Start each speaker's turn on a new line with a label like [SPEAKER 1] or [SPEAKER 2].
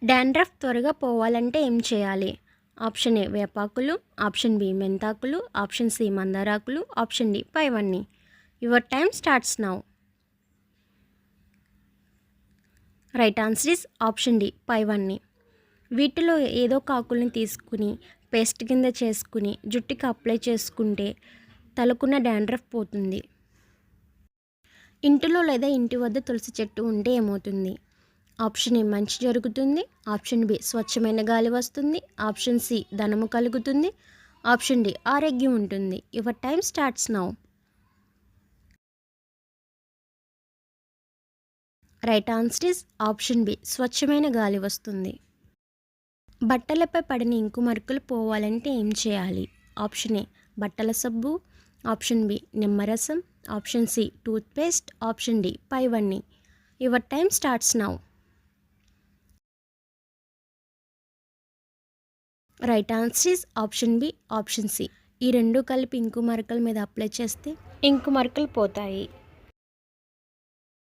[SPEAKER 1] Dandruff త్వరగా పోవాలంటే ఏం చేయాలి? ఆప్షన్ ఏ వేపాకులు, ఆప్షన్ బి మెంతాకులు, ఆప్షన్ సి మందారాకులు, ఆప్షన్ డి పైవన్నీ. Your time starts now. Right answer is option D పైవన్నీ. వీటిలో ఏదో ఒక ఆకుల్ని తీసుకుని పేస్ట్ కింద చేసుకుని జుట్టుకి అప్లై చేసుకుంటే తలకున్న డాండ్రఫ్ పోతుంది. ఇంటిలో లేదా ఇంటి వద్ద తులసి చెట్టు ఉంటే ఏమవుతుంది? ఆప్షన్ ఏ మంచి జరుగుతుంది, ఆప్షన్ బి స్వచ్ఛమైన గాలి వస్తుంది, ఆప్షన్ సి ధనము కలుగుతుంది, ఆప్షన్ డి ఆరోగ్యం ఉంటుంది. Your time starts now. Right answer is option B స్వచ్ఛమైన గాలి వస్తుంది. బట్టలపై పడిన ఇంకు మరకలు పోవాలంటే ఏం చేయాలి? ఆప్షన్ ఏ బట్టల సబ్బు, ఆప్షన్ బి నిమ్మరసం, option C toothpaste, option D పైవన్నీ. Your time starts now. Right answer is option B option C. ఈ రెండు కలిపి ఇంకు మరకల మీద అప్లై చేస్తే ఇంకు మరకలు పోతాయి.